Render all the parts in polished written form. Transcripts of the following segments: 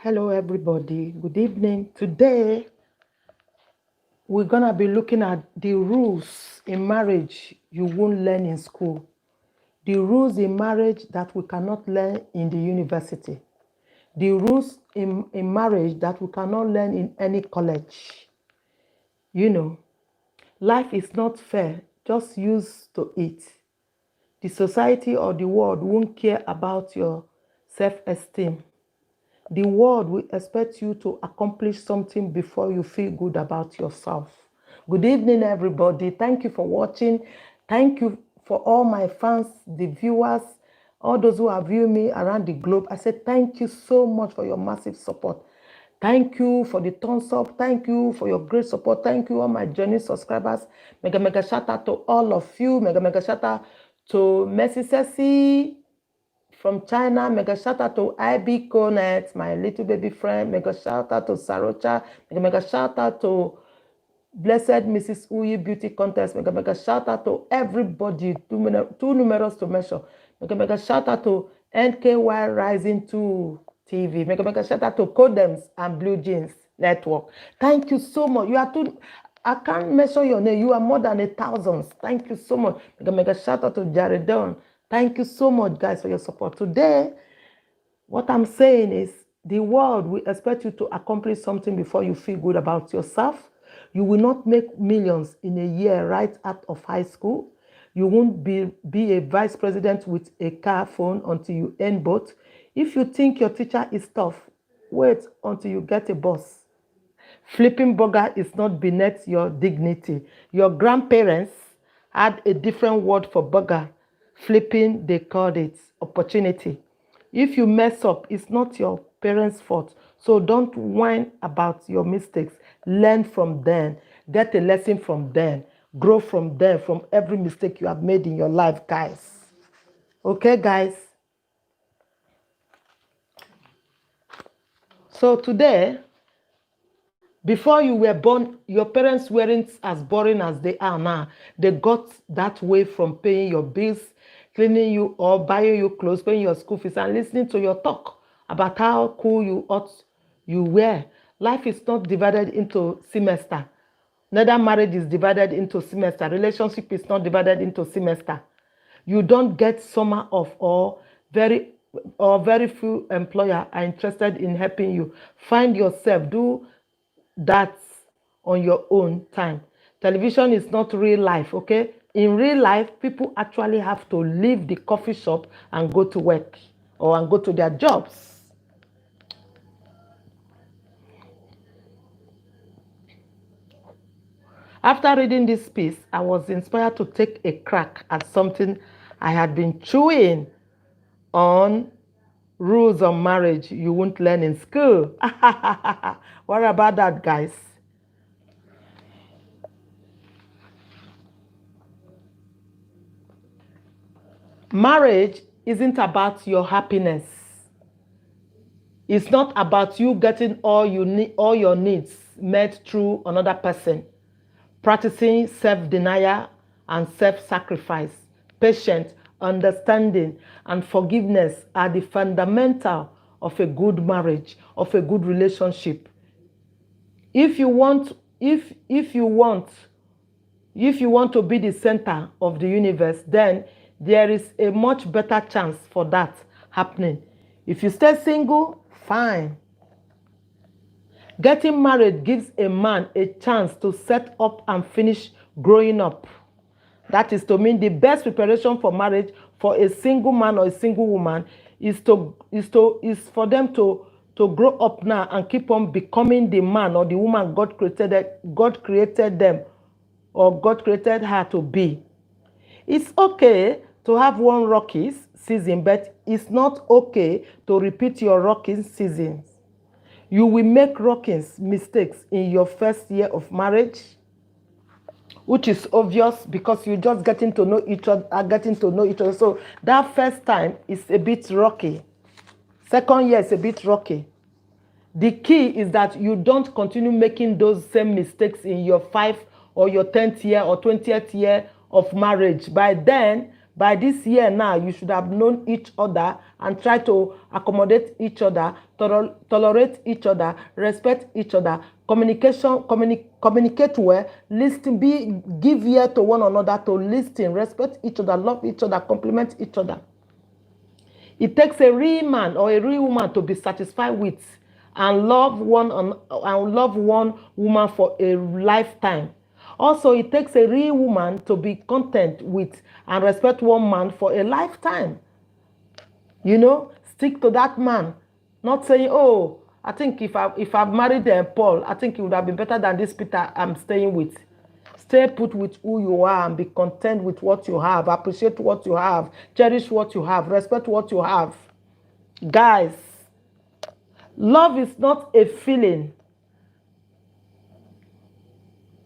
Hello, everybody. Good evening. Today, we're going to be looking at the rules in marriage you won't learn in school, the rules in marriage that we cannot learn in the university, the rules in marriage that we cannot learn in any college. You know, life is not fair, just used to it. The society or the world won't care about your self-esteem. The world will expect you to accomplish something before you feel good about yourself. Good evening, everybody. Thank you for watching. Thank you for all my fans, the viewers, all those who have viewed me around the globe. I said thank you so much for your massive support. Thank you for the thumbs up. Thank you for your great support. Thank you, all my journey subscribers. Mega shout out to all of you. Mega shout out to Mercy Ceci from China. Mega shout out to IB Conet, my little baby friend. Mega shout out to Sarocha. Mega shout out to Blessed Mrs. Uyi Beauty Contest. Mega shout out to everybody, too numerous to mention. Mega shout out to NKY Rising 2 TV. Mega shout out to Codems and Blue Jeans Network. Thank you so much. You are too. I can't mention your name. You are more than 1,000. Thank you so much. Mega shout out to Jaredon. Thank you so much, guys, for your support. Today, what I'm saying is the world will expect you to accomplish something before you feel good about yourself. You will not make millions in a year right out of high school. You won't be a vice president with a car phone until you earn both. If you think your teacher is tough, wait until you get a boss. Flipping burger is not beneath your dignity. Your grandparents had a different word for burger. Flipping, they called it opportunity. If you mess up, it's not your parents' fault. So don't whine about your mistakes. Learn from them. Get a lesson from them. Grow from them, from every mistake you have made in your life, guys. Okay, guys? So today, before you were born, your parents weren't as boring as they are now. They got that way from paying your bills, cleaning you or buying you clothes, paying your school fees, and listening to your talk about how cool you ought you were. Life is not divided into semester. Neither marriage is divided into semester. Relationship is not divided into semester. You don't get summer off, or very few employers are interested in helping you. Find yourself. Do that on your own time. Television is not real life, okay? In real life, people actually have to leave the coffee shop and go to work and go to their jobs. After reading this piece, I was inspired to take a crack at something I had been chewing on: rules on marriage you won't learn in school. What about that, guys? Marriage isn't about your happiness. It's not about you getting all your needs met through another person. Practicing self-denial and self-sacrifice, patience, understanding, and forgiveness are the fundamental of a good marriage, of a good relationship. If you want to be the center of the universe, then there is a much better chance for that happening. If you stay single, fine. Getting married gives a man a chance to set up and finish growing up. That is to mean the best preparation for marriage for a single man or a single woman is for them to grow up now and keep on becoming the man or the woman God created them or God created her to be. It's okay to have one rocky season, but it's not okay to repeat your rocky seasons. You will make rocking mistakes in your first year of marriage, which is obvious because you're just getting to know each other. So that first time is a bit rocky. Second year is a bit rocky. The key is that you don't continue making those same mistakes in your 5th or your 10th year or 20th year of marriage. By then, By this year now, you should have known each other and try to accommodate each other, tolerate each other, respect each other, communicate well, listen, give ear to one another, to listen, respect each other, love each other, compliment each other. It takes a real man or a real woman to be satisfied with and love one woman for a lifetime. Also, it takes a real woman to be content with and respect one man for a lifetime. You know, stick to that man. Not saying, oh, I think if I've married Paul, I think it would have been better than this Peter I'm staying with. Stay put with who you are and be content with what you have. Appreciate what you have. Cherish what you have. Respect what you have. Guys, love is not a feeling.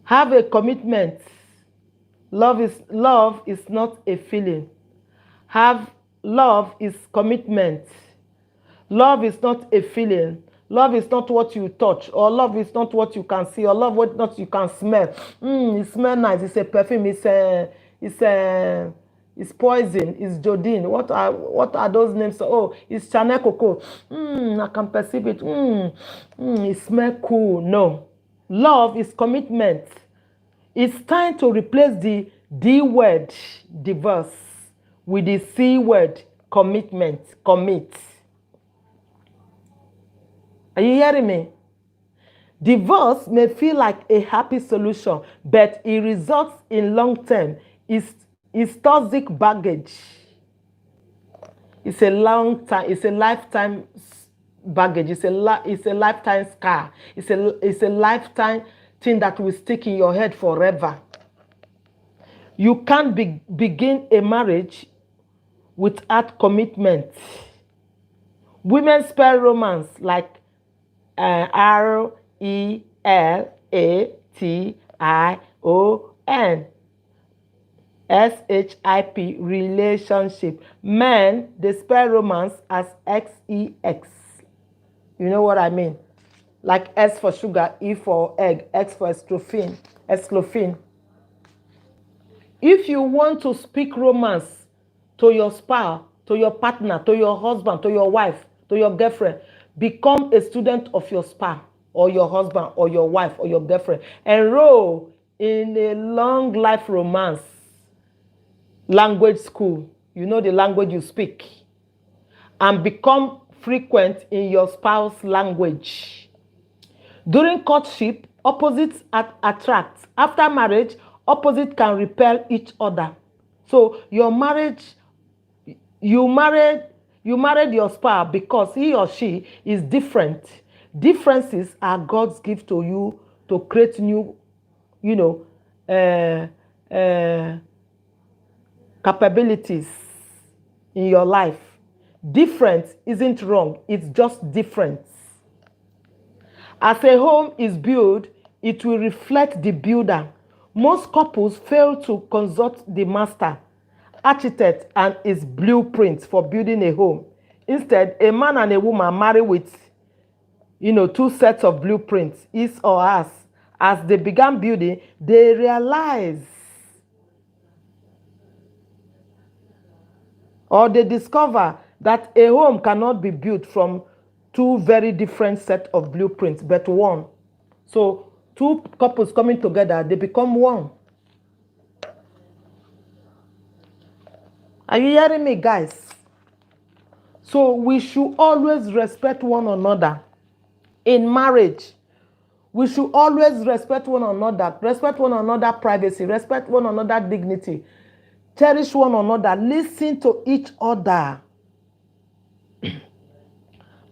Have a commitment. Love is not a feeling. Love is commitment. Love is not a feeling. Love is not what you touch, or love is not what you can see, or love what not you can smell. It smells nice. It's a perfume. It's poison. It's Jodine. What are those names? Oh, it's Chanel Coco. I can perceive it. It smells cool. No, love is commitment. It's time to replace the D word, divorce, with the C word, commitment. Commit. Are you hearing me? Divorce may feel like a happy solution, but it results in long-term. It's toxic baggage. It's a lifetime baggage. It's a lifetime scar. It's a lifetime thing that will stick in your head forever. You can't begin a marriage without commitment. Women spell romance like RELATION. SHIP, relationship. Men, they spell romance as XEX. You know what I mean? Like S for sugar, E for egg, X for esclophene. If you want to speak romance to your spouse, to your partner, to your husband, to your wife, to your girlfriend, become a student of your spouse or your husband or your wife or your girlfriend. Enroll in a long life romance language school. You know the language you speak. And become frequent in your spouse's language. During courtship, opposites attract. After marriage, opposites can repel each other. So your marriage, you married your spouse because he or she is different. Differences are God's gift to you to create new, capabilities in your life. Different isn't wrong, it's just different. As a home is built, it will reflect the builder. Most couples fail to consult the master, architect, and his blueprints for building a home. Instead, a man and a woman marry with, two sets of blueprints, his or hers. As they began building, they realize or they discover that a home cannot be built from two very different sets of blueprints, but one. So two couples coming together, they become one. Are you hearing me, guys? So we should always respect one another in marriage. We should always respect one another privacy, respect one another dignity, cherish one another, listen to each other.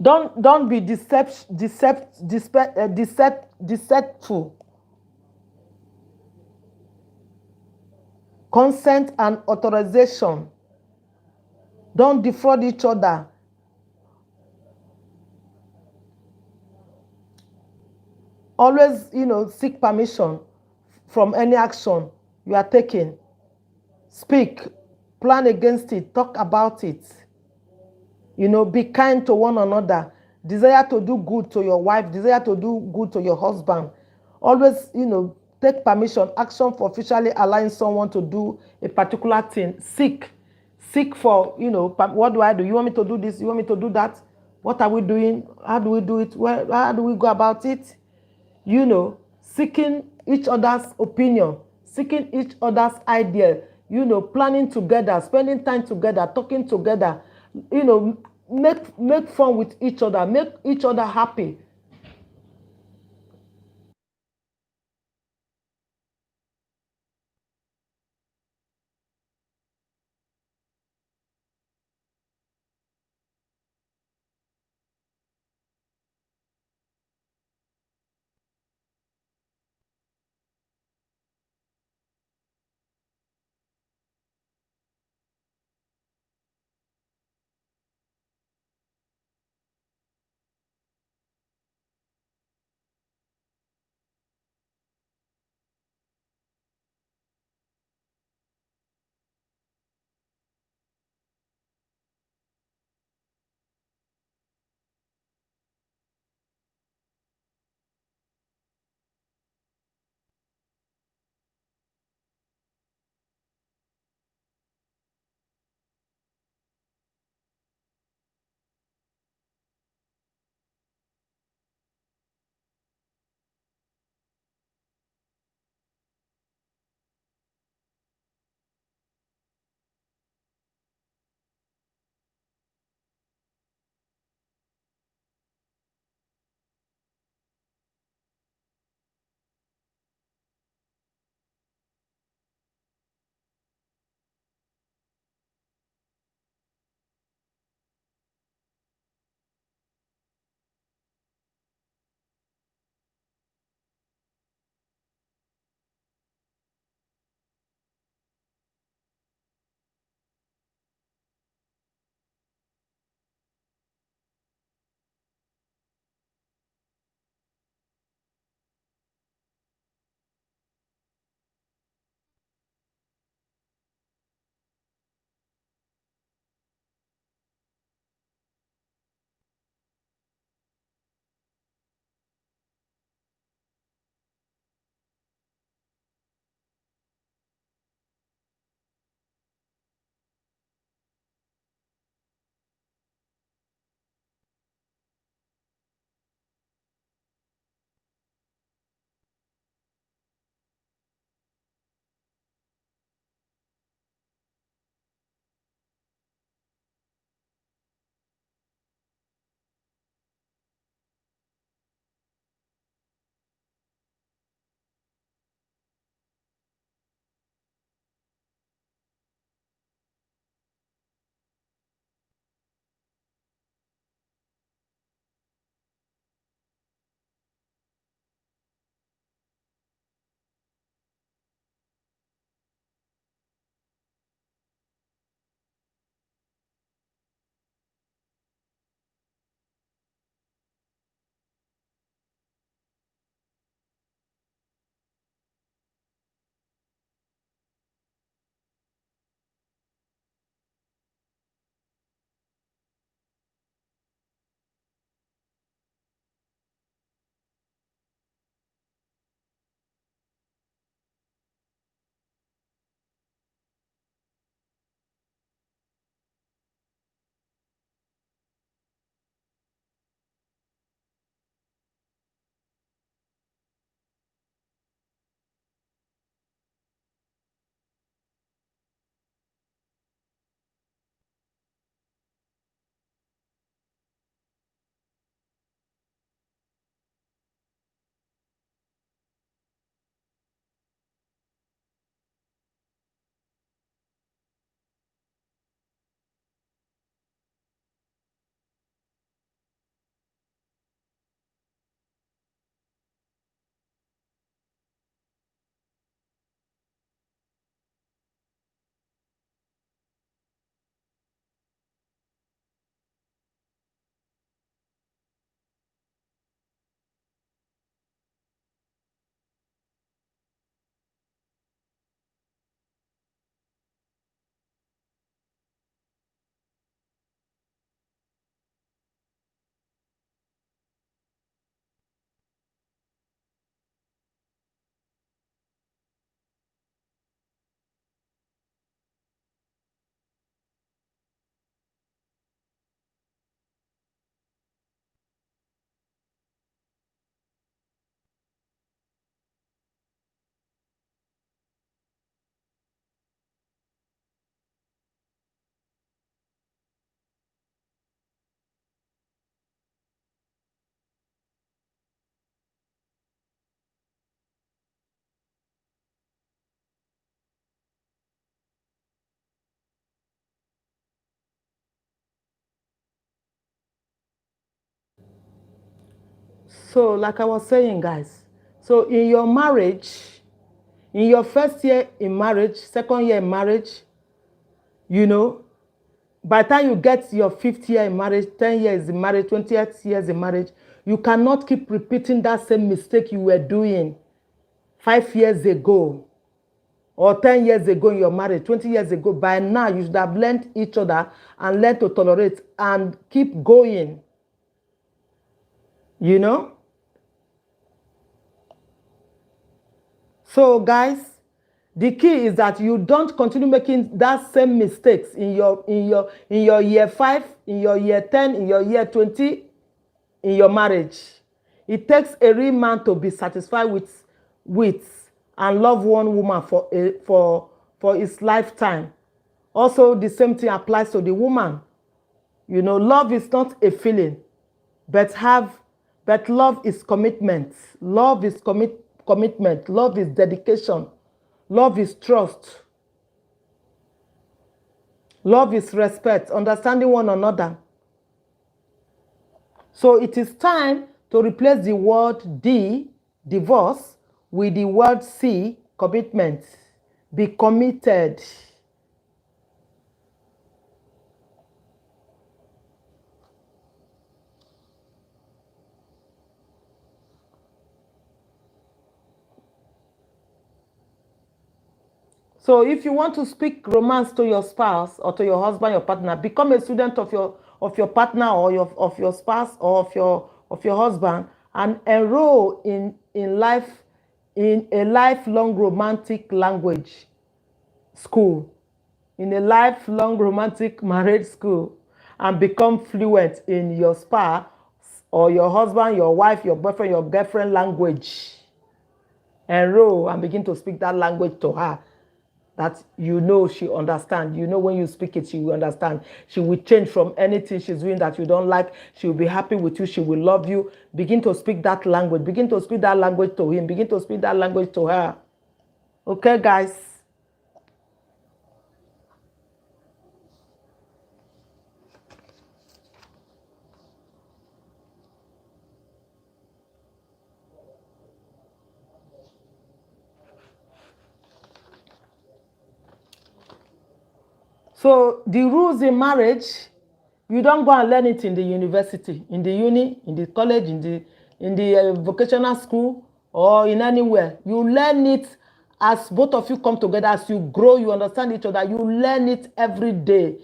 Don't be deceitful. Consent and authorization. Don't defraud each other. Always, seek permission from any action you are taking. Speak, plan against it, talk about it. Be kind to one another. Desire to do good to your wife, desire to do good to your husband. Always, take permission, action for officially allowing someone to do a particular thing. Seek seek for, what do I do? You want me to do this? You want me to do that? What are we doing? How do we do it? How do we go about it? Seeking each other's opinion, seeking each other's idea, planning together, spending time together, talking together, make fun with each other, make each other happy. So like I was saying, guys, so in your marriage, in your first year in marriage, second year in marriage, you know, by the time you get your 5th year in marriage, 10 years in marriage, 20 years in marriage, you cannot keep repeating that same mistake you were doing 5 years ago or 10 years ago in your marriage, 20 years ago. By now, you should have learned each other and learned to tolerate and keep going, you know? So, guys, the key is that you don't continue making that same mistakes in your year 5, in your year 10, in your year 20, in your marriage. It takes a real man to be satisfied with and love one woman for his lifetime. Also, the same thing applies to the woman. You know, love is not a feeling, but love is commitment. Love is commitment. Love is dedication. Love is trust. Love is respect, understanding one another. So it is time to replace the word D, divorce, with the word C, commitment. Be committed. So if you want to speak romance to your spouse or to your husband, your partner, become a student of your partner or of your spouse or of your husband, and enroll in a lifelong romantic language school, in a lifelong romantic marriage school, and become fluent in your spouse or your husband, your wife, your boyfriend, your girlfriend language. Enroll and begin to speak that language to her, that you know she understands. You know when you speak it, she will understand. She will change from anything she's doing that you don't like. She will be happy with you. She will love you. Begin to speak that language. Begin to speak that language to him. Begin to speak that language to her. Okay, guys? So the rules in marriage, you don't go and learn it in the university, in the uni, in the college, in the vocational school, or in anywhere. You learn it as both of you come together, as you grow, you understand each other. You learn it every day.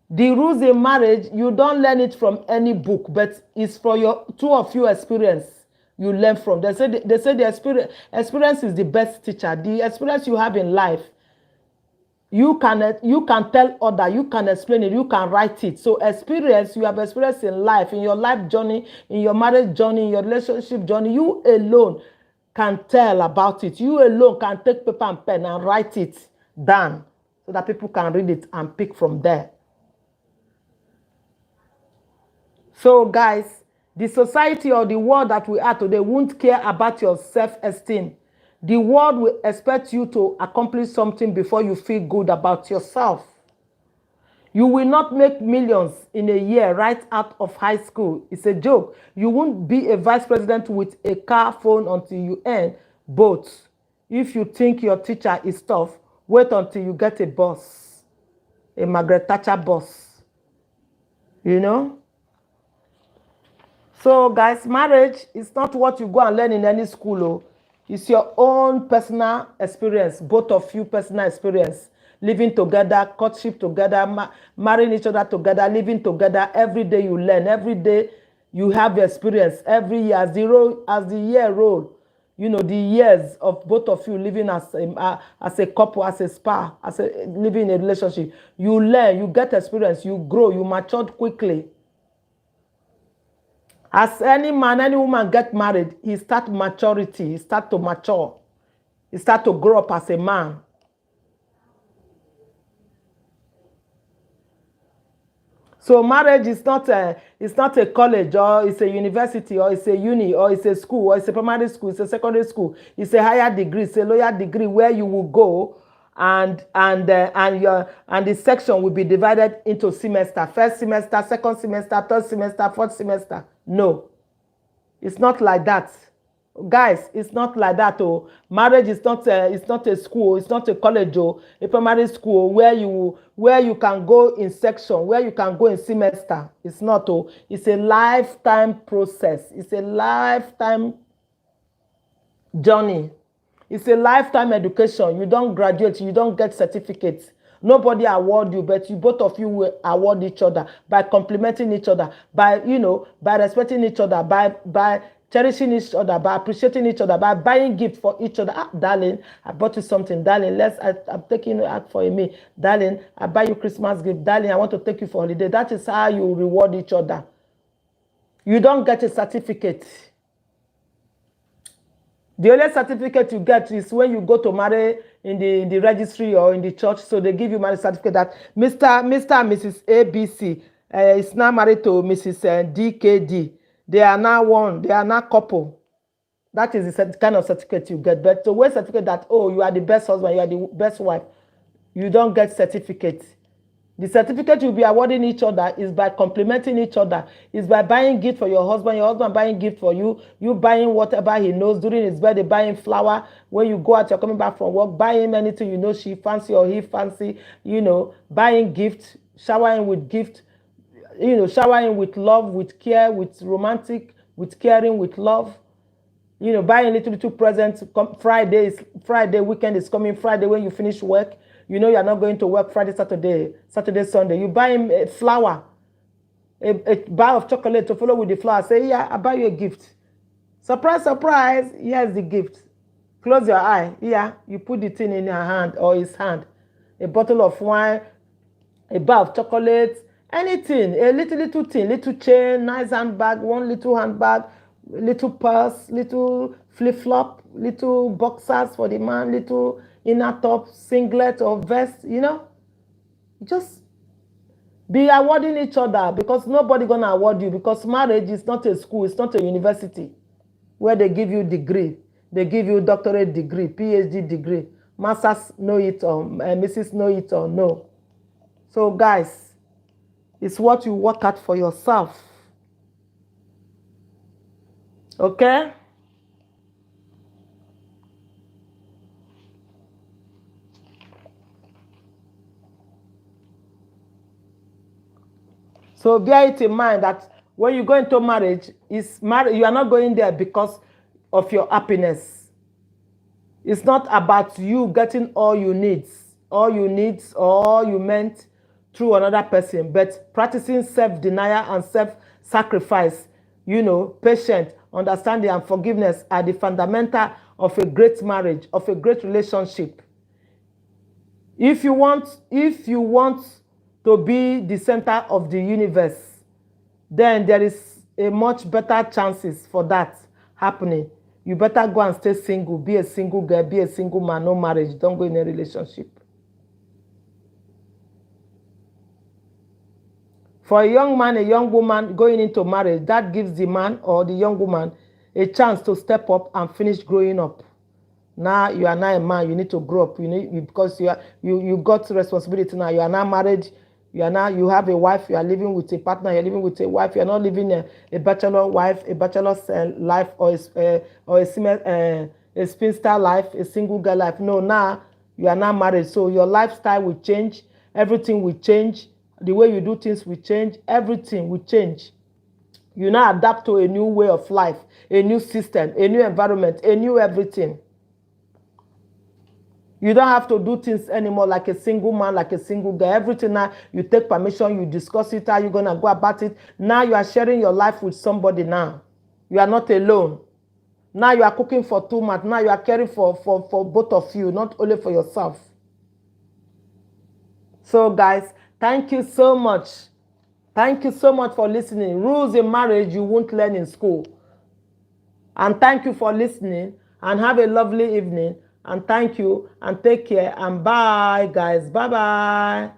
The rules in marriage, you don't learn it from any book, but it's for your two of you experience. You learn from. They say the experience is the best teacher. The experience you have in life, you can tell other, you can explain it, you can write it. So experience, you have experience in life, in your life journey, in your marriage journey, in your relationship journey. You alone can tell about it. You alone can take paper and pen and write it down so that people can read it and pick from there. So guys, the society or the world that we are today won't care about your self-esteem. The world will expect you to accomplish something before you feel good about yourself. You will not make millions in a year right out of high school. It's a joke. You won't be a vice president with a car phone until you earn both. If you think your teacher is tough, wait until you get a boss, a Margaret Thatcher boss. You know? So guys, marriage is not what you go and learn in any school. Oh. It's your own personal experience, both of you personal experience. Living together, courtship together, marrying each other together, living together. Every day you learn. Every day you have experience. Every year, as the year roll, you know, the years of both of you living as a couple, as a spa, living in a relationship. You learn, you get experience, you grow, you matured quickly. As any man, any woman get married, he start maturity, he start to mature, he start to grow up as a man. So marriage is not a college, or it's a university, or it's a uni, or it's a school, or it's a primary school, it's a secondary school, it's a higher degree, it's a lower degree where you will go and the section will be divided into semester. First semester, second semester, third semester, fourth semester. No. It's not like that. Guys, it's not like that. Oh, marriage is not it's not a school, it's not a college, oh, a primary school where you can go in section, where you can go in semester. It's not. Oh, it's a lifetime process. It's a lifetime journey. It's a lifetime education. You don't graduate, you don't get certificates. Nobody award you, but you both of you will award each other by complimenting each other, by by respecting each other, by cherishing each other, by appreciating each other, by buying gifts for each other. Ah, darling, I bought you something, darling. I'm taking you out for a meal, darling. I buy you Christmas gift, darling. I want to take you for holiday. That is how you reward each other. You don't get a certificate. The only certificate you get is when you go to marry in the registry or in the church. So they give you marriage certificate that Mr. and Mrs. ABC is now married to Mrs. DKD. They are now one. They are now couple. That is the kind of certificate you get. But the way certificate that, oh, you are the best husband, you are the best wife, you don't get certificate. The certificate you'll be awarding each other is by complimenting each other. Is by buying gift for your husband buying gift for you, you buying whatever he knows during his birthday, buying flower. When you go out, you're coming back from work, buying anything you know she fancy or he fancy, buying gift, showering with gift, showering with love, with care, with romantic, with caring, with love. Buying little presents. Friday, weekend is coming. Friday, when you finish work, you're not going to work Friday, Saturday, Sunday. You buy him a flower, a bar of chocolate to follow with the flower. Say, yeah, I buy you a gift. Surprise, surprise. Here's the gift. Close your eye. Yeah, you put the thing in your hand or his hand. A bottle of wine, a bar of chocolate, anything. A little thing, little chain, nice handbag, one little handbag, little purse, little flip-flop, little boxers for the man, little inner top, singlet or vest, just be awarding each other, because nobody gonna award you, because marriage is not a school, it's not a university where they give you degree. They give you doctorate degree, PhD degree, masters know it or Mrs. know it or no. So guys, it's what you work at for yourself. Okay? So bear it in mind that when you go into marriage, you are not going there because of your happiness. It's not about you getting all you need or all you meant through another person, but practicing self-denial and self-sacrifice, patience, understanding, and forgiveness are the fundamental of a great marriage, of a great relationship. If you want to be the center of the universe, then there is a much better chances for that happening. You better go and stay single, be a single girl, be a single man, no marriage, don't go in a relationship. For a young man, a young woman going into marriage, that gives the man or the young woman a chance to step up and finish growing up. Now you are now a man, you need to grow up. Because you got responsibility now. You are now married. You have a wife. You are living with a partner. You are living with a wife. You are not living a bachelor wife, a bachelor's life, or a spinster life, a single girl life. No, now you are now married. So your lifestyle will change. Everything will change. The way you do things will change. Everything will change. You now adapt to a new way of life, a new system, a new environment, a new everything. You don't have to do things anymore like a single man, like a single girl. Everything now, you take permission, you discuss it, how you're going to go about it. Now you are sharing your life with somebody now. You are not alone. Now you are cooking for 2 months. Now you are caring for both of you, not only for yourself. So guys, thank you so much. Thank you so much for listening. Rules in marriage you won't learn in school. And thank you for listening, and have a lovely evening. And thank you, and take care, and bye guys. Bye bye.